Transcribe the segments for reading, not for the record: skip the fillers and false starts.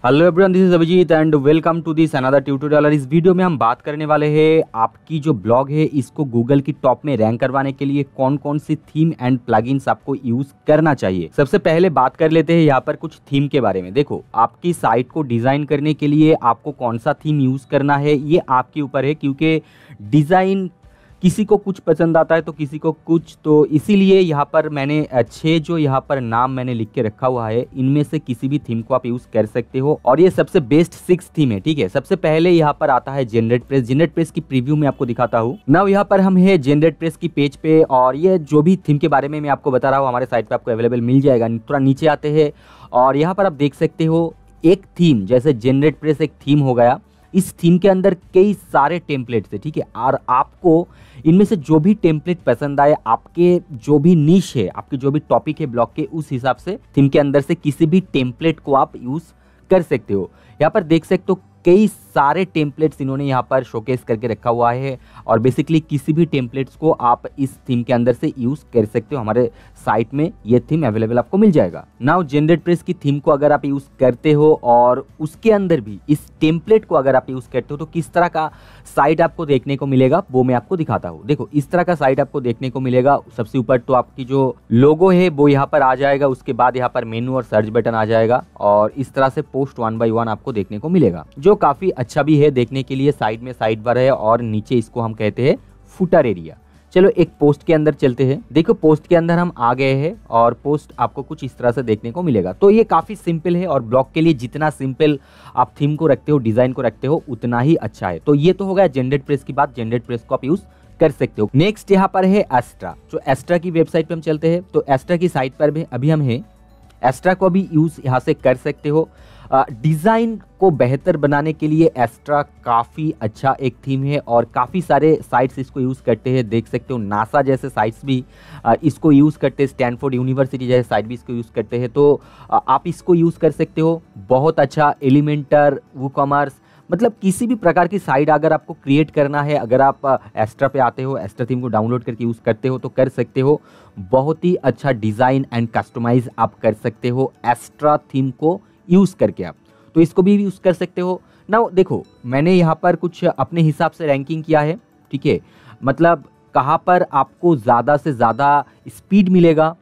Hello everyone, this is Abhijeet and welcome to this another tutorial. और इस video में हम बात करने वाले हैं आपकी जो ब्लॉग है इसको गूगल की टॉप में रैंक करवाने के लिए कौन कौन सी थीम एंड प्लगइन्स आपको यूज करना चाहिए। सबसे पहले बात कर लेते हैं यहाँ पर कुछ थीम के बारे में। देखो, आपकी साइट को डिजाइन करने के लिए आपको कौन सा थीम यूज करना है ये आपके ऊपर है, क्योंकि डिजाइन किसी को कुछ पसंद आता है तो किसी को कुछ, तो इसीलिए यहाँ पर मैंने 6 जो यहाँ पर नाम मैंने लिख के रखा हुआ है, इनमें से किसी भी थीम को आप यूज कर सकते हो और ये सबसे बेस्ट 6 थीम है। ठीक है, सबसे पहले यहाँ पर आता है जेनरेट प्रेस। जेनरेट प्रेस की प्रीव्यू में आपको दिखाता हूँ। नाउ यहाँ पर हम है जेनरेट प्रेस की पेज पे और ये जो भी थीम के बारे में मैं आपको बता रहा हूँ हमारे साइट पे आपको अवेलेबल मिल जाएगा। थोड़ा नीचे आते हैं और यहाँ पर आप देख सकते हो एक थीम, जैसे जेनरेट प्रेस एक थीम हो गया, इस थीम के अंदर कई सारे टेम्पलेट्स है। ठीक है, और आपको इनमें से जो भी टेम्पलेट पसंद आए, आपके जो भी निश है, आपके जो भी टॉपिक है ब्लॉग के, उस हिसाब से थीम के अंदर से किसी भी टेम्पलेट को आप यूज कर सकते हो। यहाँ पर देख सकते हो कई सारे टेम्पलेट्स इन्होंने यहाँ पर शोकेस करके रखा हुआ है और बेसिकली किसी भी टेम्पलेट्स को आप इस थीम के अंदर से यूज कर सकते हो। हमारे साइट में ये थीम अवेलेबल आपको मिल जाएगा। नाउ जेनरेट प्रेस की थीम को अगर आप यूज करते हो और उसके अंदर भी इस टेम्पलेट को अगर आप यूज करते हो तो किस तरह का साइट आपको देखने को मिलेगा वो मैं आपको दिखाता हूँ। देखो, इस तरह का साइट आपको देखने को मिलेगा। सबसे ऊपर तो आपकी जो लोगो है वो यहाँ पर आ जाएगा, उसके बाद यहाँ पर मेनू और सर्च बटन आ जाएगा और इस तरह से पोस्ट 1 by 1 आपको देखने को मिलेगा, जो काफी अच्छा भी है देखने के लिए। साइड में साइड बार है और नीचे इसको हम कहते हैं फुटर एरिया। चलो एक पोस्ट के अंदर चलते हैं। देखो, पोस्ट के अंदर हम आ गए हैं और पोस्ट आपको कुछ इस तरह से देखने को मिलेगा। तो ये काफी सिंपल है और ब्लॉग के लिए जितना सिंपल आप थीम को रखते हो, डिजाइन को रखते हो, उतना ही अच्छा है। तो ये तो हो गया जेनरेट प्रेस की बात। जेनरेट प्रेस को आप यूज कर सकते हो। नेक्स्ट यहाँ पर है एस्ट्रा। जो एस्ट्रा की वेबसाइट पे हम चलते हैं तो एस्ट्रा की साइट पर भी अभी हम हैं। एस्ट्रा को भी यूज यहाँ से कर सकते हो। डिज़ाइन को बेहतर बनाने के लिए एस्ट्रा काफ़ी अच्छा एक थीम है और काफ़ी सारे साइट्स इसको यूज़ करते हैं। देख सकते हो नासा जैसे साइट्स भी इसको यूज़ करते हैं, स्टैनफोर्ड यूनिवर्सिटी जैसे साइट भी इसको यूज़ करते हैं। तो आप इसको यूज़ कर सकते हो। बहुत अच्छा एलिमेंटर, वूकॉमर्स, मतलब किसी भी प्रकार की साइट अगर आपको क्रिएट करना है, अगर आप एस्ट्रा पे आते हो, एस्ट्रा थीम को डाउनलोड करके यूज़ करते हो तो कर सकते हो। बहुत ही अच्छा डिज़ाइन एंड कस्टमाइज आप कर सकते हो एस्ट्रा थीम को यूज़ करके। आप तो इसको भी यूज़ कर सकते हो। ना देखो, मैंने यहाँ पर कुछ अपने हिसाब से रैंकिंग किया है। ठीक है, मतलब कहाँ पर आपको ज़्यादा से ज़्यादा स्पीड मिलेगा,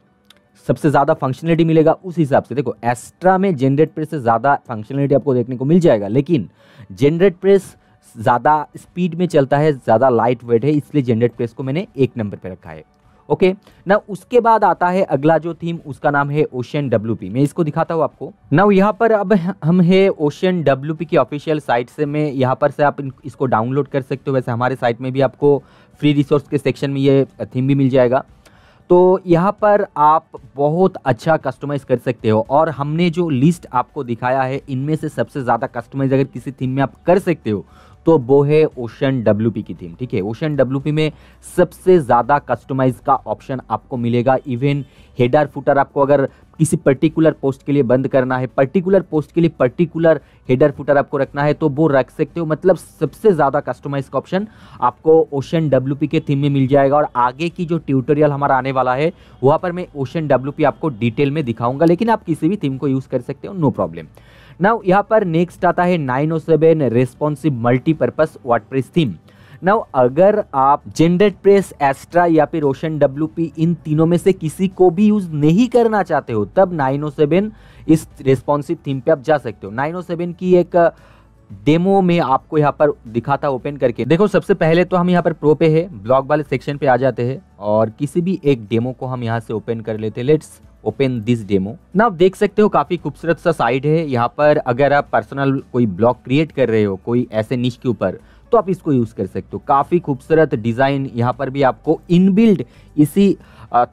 सबसे ज़्यादा फंक्शनलिटी मिलेगा, उस हिसाब से। देखो, एस्ट्रा में जेनरेट प्रेस से ज़्यादा फंक्शनलिटी आपको देखने को मिल जाएगा, लेकिन जेनरेट प्रेस ज़्यादा स्पीड में चलता है, ज़्यादा लाइट वेट है, इसलिए जेनरेट प्रेस को मैंने 1 नंबर पे रखा है। ओके ना, उसके बाद आता है अगला जो थीम, उसका नाम है ओशन WP। मैं इसको दिखाता हूँ आपको। ना यहाँ पर अब हम है ओशन WP की ऑफिशियल साइट से। मैं यहाँ पर से आप इसको डाउनलोड कर सकते हो। वैसे हमारे साइट में भी आपको फ्री रिसोर्स के सेक्शन में ये थीम भी मिल जाएगा। तो यहाँ पर आप बहुत अच्छा कस्टमाइज़ कर सकते हो और हमने जो लिस्ट आपको दिखाया है इनमें से सबसे ज़्यादा कस्टमाइज अगर किसी थीम में आप कर सकते हो तो वो है ओशन WP की थीम। ठीक है, ओशन WP में सबसे ज़्यादा कस्टमाइज का ऑप्शन आपको मिलेगा। इवन हेडर फुटर आपको अगर किसी पर्टिकुलर पोस्ट के लिए बंद करना है, पर्टिकुलर पोस्ट के लिए पर्टिकुलर हेडर फुटर आपको रखना है तो वो रख सकते हो। मतलब सबसे ज़्यादा कस्टमाइज का ऑप्शन आपको ओशन WP के थीम में मिल जाएगा। और आगे की जो ट्यूटोरियल हमारा आने वाला है वहाँ पर मैं ओशन WP आपको डिटेल में दिखाऊंगा, लेकिन आप किसी भी थीम को यूज़ कर सकते हो, नो प्रॉब्लम। नाउ यहाँ पर नेक्स्ट आता है 907 responsive multipurpose WordPress theme. Now अगर आप जेनरेट प्रेस, एस्ट्रा या फिर ओशन WP इन तीनों में से किसी को भी यूज नहीं करना चाहते हो तब 907 इस रेस्पॉन्सिव थीम पे आप जा सकते हो। 907 की एक डेमो में आपको यहाँ पर दिखाता ओपन करके। देखो, सबसे पहले तो हम यहाँ पर प्रो पे है, ब्लॉग वाले सेक्शन पे आ जाते हैं और किसी भी एक डेमो को हम यहाँ से ओपन कर लेते हैं। Let's open this demo. ना आप देख सकते हो काफी खूबसूरत सा साइट है। यहाँ पर अगर आप पर्सनल कोई ब्लॉग क्रिएट कर रहे हो कोई ऐसे निश के ऊपर तो आप इसको यूज कर सकते हो। काफी खूबसूरत डिजाइन यहाँ पर भी आपको इनबिल्ड इसी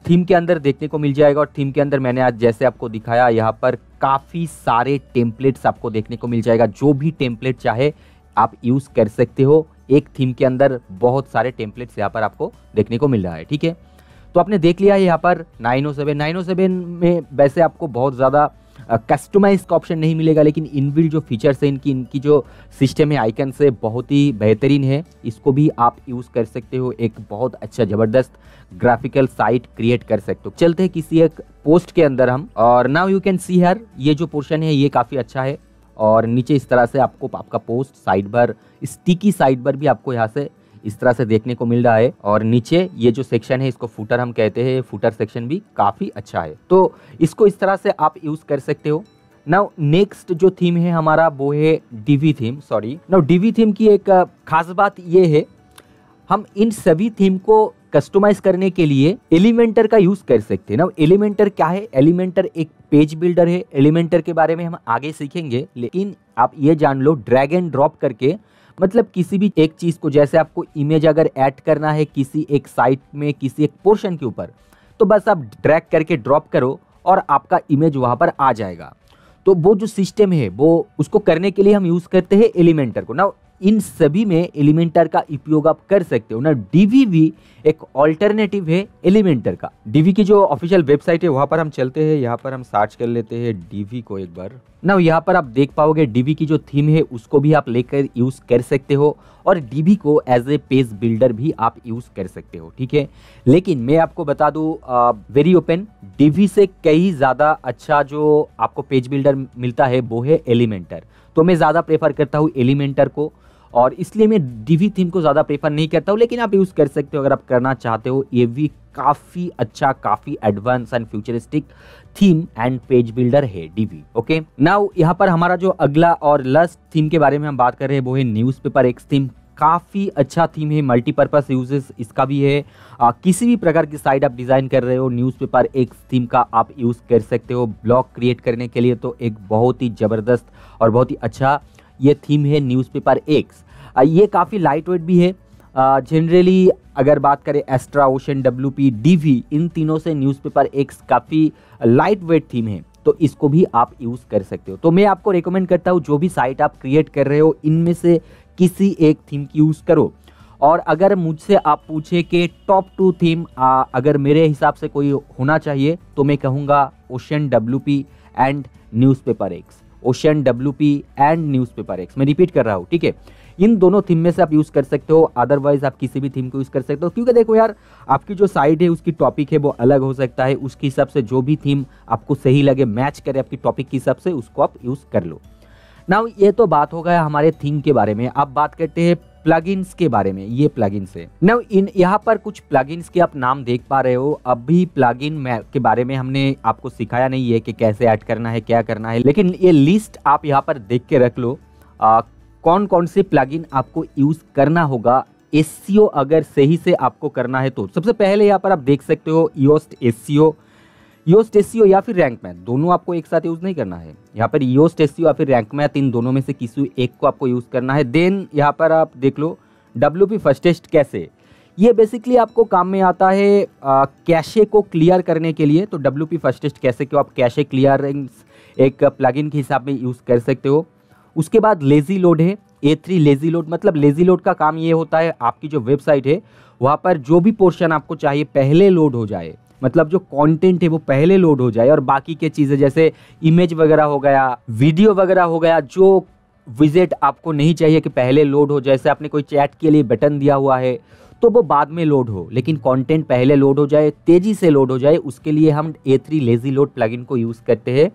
थीम के अंदर देखने को मिल जाएगा। और थीम के अंदर मैंने आज जैसे आपको दिखाया, यहाँ पर काफी सारे टेम्पलेट्स आपको देखने को मिल जाएगा। जो भी टेम्पलेट चाहे आप यूज कर सकते हो। एक थीम के अंदर बहुत सारे टेम्पलेट्स यहाँ पर आपको देखने को मिल रहा है। ठीक है, तो आपने देख लिया है यहाँ पर 907 में वैसे आपको बहुत ज़्यादा कस्टमाइज का ऑप्शन नहीं मिलेगा, लेकिन इनबिल्ट जो फीचर्स है इनकी जो सिस्टम है आइकन से बहुत ही बेहतरीन है। इसको भी आप यूज़ कर सकते हो, एक बहुत अच्छा ज़बरदस्त ग्राफिकल साइट क्रिएट कर सकते हो। चलते हैं किसी एक पोस्ट के अंदर हम, और now you can see here, ये जो पोर्शन है ये काफ़ी अच्छा है और नीचे इस तरह से आपको आपका post side bar, sticky side bar भी आपको यहाँ से इस तरह से देखने को मिल रहा है। और नीचे ये जो सेक्शन है इसको फुटर हम कहते हैं, फुटर सेक्शन भी काफ़ी अच्छा है, तो इसको इस तरह से आप यूज़ कर सकते हो। नाउ नेक्स्ट जो थीम है हमारा वो है DV theme. Now DV theme की एक खास बात ये है, हम इन सभी थीम को कस्टमाइज करने के लिए एलिमेंटर का यूज कर सकते हैं। ना एलिमेंटर क्या है? एलिमेंटर एक पेज बिल्डर है। एलिमेंटर के बारे में हम आगे सीखेंगे, लेकिन आप ये जान लो ड्रैग एंड ड्रॉप करके, मतलब किसी भी एक चीज को, जैसे आपको इमेज अगर ऐड करना है किसी एक साइट में किसी एक पोर्शन के ऊपर, तो बस आप ड्रैग करके ड्रॉप करो और आपका इमेज वहां पर आ जाएगा। तो वो जो सिस्टम है वो उसको करने के लिए हम यूज करते हैं एलिमेंटर को। ना इन सभी में एलिमेंटर का उपयोग आप कर सकते हो। ना डीवी भी एक ऑल्टरनेटिव है एलिमेंटर का। डीवी की जो ऑफिशियल वेबसाइट है वहां पर हम चलते हैं, यहाँ पर हम सर्च कर लेते हैं डीवी को एक बार। ना यहाँ पर आप देख पाओगे डीवी की जो थीम है उसको भी आप लेकर यूज कर सकते हो और डीवी को एज ए पेज बिल्डर भी आप यूज कर सकते हो, ठीक है। लेकिन मैं आपको बता दूं वेरी ओपन, डीवी से कई ज्यादा अच्छा जो आपको पेज बिल्डर मिलता है वो है एलिमेंटर। तो मैं ज्यादा प्रेफर करता हूँ एलिमेंटर को, और इसलिए मैं डीवी थीम को ज़्यादा प्रेफर नहीं करता हूँ, लेकिन आप यूज़ कर सकते हो अगर आप करना चाहते हो। ये भी काफ़ी अच्छा, काफ़ी advance and futuristic theme and page builder है डीवी। ओके, नाउ यहाँ पर हमारा जो अगला और लास्ट थीम के बारे में हम बात कर रहे हैं वो है न्यूज़पेपर एक्स थीम। काफ़ी अच्छा थीम है, मल्टीपर्पज़ यूजेस इसका भी है। किसी भी प्रकार की साइट आप डिज़ाइन कर रहे हो, न्यूज़पेपर एक्स थीम का आप यूज़ कर सकते हो ब्लॉग क्रिएट करने के लिए। तो एक बहुत ही ज़बरदस्त और बहुत ही अच्छा ये थीम है न्यूज़पेपर एक्स। ये काफ़ी लाइट वेट भी है। जनरली अगर बात करें एस्ट्रा, ओशन, डब्ल्यूपी, डीवी, इन तीनों से न्यूज़पेपर एक्स काफ़ी लाइट वेट थीम है, तो इसको भी आप यूज़ कर सकते हो। तो मैं आपको रेकमेंड करता हूँ जो भी साइट आप क्रिएट कर रहे हो इनमें से किसी एक थीम की यूज़ करो। और अगर मुझसे आप पूछे कि टॉप 2 थीम अगर मेरे हिसाब से कोई होना चाहिए, तो मैं कहूँगा ocean, WP and newspaper x. Ocean, WP and newspaper x, मैं रिपीट कर रहा हूँ, ठीक है। इन दोनों थीम में से आप यूज़ कर सकते हो, अदरवाइज आप किसी भी थीम को यूज़ कर सकते हो। क्योंकि देखो यार, आपकी जो साइट है उसकी टॉपिक है वो अलग हो सकता है, उसके हिसाब से जो भी थीम आपको सही लगे, मैच करे आपकी टॉपिक के हिसाब से, उसको आप यूज़ कर लो। नाउ ये तो बात हो गया हमारे थीम के बारे में। अब बात करते हैं प्लगइन्स के बारे में। ये प्लगइन्स है। नाउ यहाँ पर कुछ प्लगइन्स के आप नाम देख पा रहे हो। अभी प्लगइन के बारे में हमने आपको सिखाया नहीं है कि कैसे ऐड करना है, क्या करना है, लेकिन ये लिस्ट आप यहाँ पर देख के रख लो कौन कौन से प्लगइन आपको यूज करना होगा एसईओ अगर सही से आपको करना है। तो सबसे पहले यहाँ पर आप देख सकते हो योस्ट एसईओ। योस्ट एसईओ या फिर रैंक मैथ, दोनों आपको एक साथ यूज नहीं करना है। यहाँ पर योस्ट एसईओ या फिर रैंक मैथ, इन दोनों में से किसी एक को आपको यूज करना है। देन यहाँ पर आप देख लो डब्ल्यूपी फर्स्टेस्ट कैसे, ये बेसिकली आपको काम में आता है कैशे को क्लियर करने के लिए। तो डब्ल्यूपी फर्स्टेस्ट कैसे को आप कैशे क्लियरेंस एक प्लगइन के हिसाब में यूज कर सकते हो। उसके बाद लेजी लोड है, A3 लेजी लोड। मतलब लेजी लोड का काम ये होता है आपकी जो वेबसाइट है वहाँ पर जो भी पोर्शन आपको चाहिए पहले लोड हो जाए, मतलब जो कंटेंट है वो पहले लोड हो जाए, और बाकी के चीज़ें जैसे इमेज वगैरह हो गया, वीडियो वगैरह हो गया, जो विजिट आपको नहीं चाहिए कि पहले लोड हो। जैसे आपने कोई चैट के लिए बटन दिया हुआ है तो वो बाद में लोड हो, लेकिन कंटेंट पहले लोड हो जाए, तेज़ी से लोड हो जाए, उसके लिए हम A3 लेजी लोड प्लगइन को यूज़ करते हैं।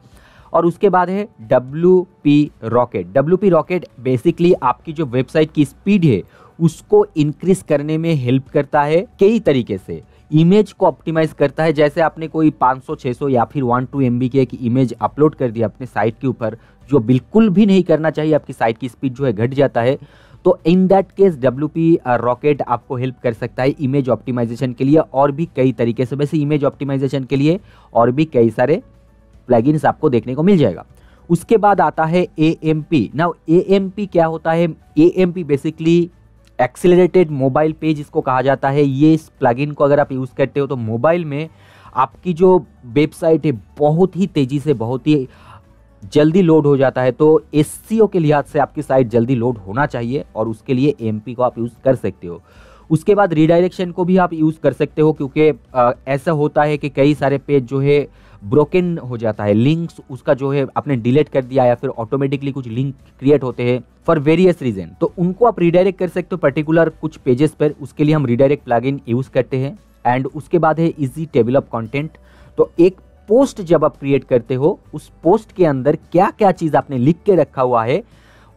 और उसके बाद है WP rocket. WP rocket basically आपकी जो वेबसाइट की स्पीड है उसको इंक्रीज करने में हेल्प करता है कई तरीके से। इमेज को ऑप्टिमाइज करता है, जैसे आपने कोई 500, 600 या फिर 1-2 MB की एक इमेज अपलोड कर दिया अपने साइट के ऊपर, जो बिल्कुल भी नहीं करना चाहिए, आपकी साइट की स्पीड जो है घट जाता है। तो in that case WP rocket आपको हेल्प कर सकता है इमेज ऑप्टिमाइजेशन के लिए, और भी कई तरीके से। वैसे इमेज ऑप्टिमाइजेशन के लिए और भी कई सारे प्लगइन्स आपको देखने को मिल जाएगा। उसके बाद आता है AMP। नाउ AMP क्या होता है? AMP basically accelerated mobile page इसको कहा जाता है। ये इस प्लगइन को अगर आप यूज़ करते हो तो मोबाइल में आपकी जो वेबसाइट है बहुत ही तेज़ी से, बहुत ही जल्दी लोड हो जाता है। तो SEO के लिहाज से आपकी साइट जल्दी लोड होना चाहिए, और उसके लिए AMP को आप यूज़ कर सकते हो। उसके बाद रीडायरेक्शन को भी आप यूज़ कर सकते हो, क्योंकि ऐसा होता है कि कई सारे पेज जो है ब्रोकन हो जाता है, लिंक्स उसका जो है आपने डिलीट कर दिया, या फिर ऑटोमेटिकली कुछ लिंक क्रिएट होते हैं फॉर वेरियस रीजन, तो उनको आप रीडायरेक्ट कर सकते हो पर्टिकुलर कुछ पेजेस पर। उसके लिए हम रीडायरेक्ट प्लगइन यूज़ करते हैं। एंड उसके बाद है इजी टेबल ऑफ कंटेंट। तो एक पोस्ट जब आप क्रिएट करते हो, उस पोस्ट के अंदर क्या क्या चीज आपने लिख के रखा हुआ है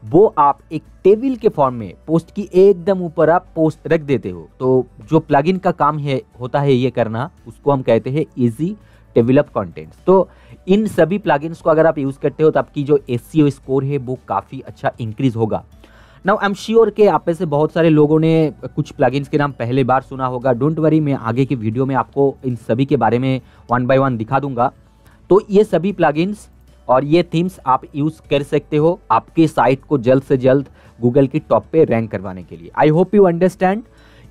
वो आप एक टेबल के फॉर्म में पोस्ट की एकदम ऊपर आप पोस्ट रख देते हो। तो जो प्लगइन का काम है होता है ये करना, उसको हम कहते हैं इजी टेबल ऑफ कंटेंट्स। तो इन सभी प्लगइन्स को अगर आप यूज करते हो तो आपकी जो एसईओ स्कोर है वो काफी अच्छा इंक्रीज होगा। नाउ आई एम श्योर कि आप में से बहुत सारे लोगों ने कुछ प्लगइन्स के नाम पहले बार सुना होगा। डोंट वरी, मैं आगे की वीडियो में आपको इन सभी के बारे में वन बाय वन दिखा दूंगा। तो ये सभी प्लगइन्स और ये थीम्स आप यूज कर सकते हो आपके साइट को जल्द से जल्द गूगल की टॉप पे रैंक करवाने के लिए। I hope you understand.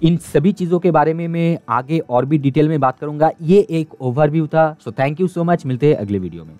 इन सभी चीज़ों के बारे में मैं आगे और भी डिटेल में बात करूंगा। ये एक ओवरव्यू था। So thank you so much, मिलते हैं अगले वीडियो में।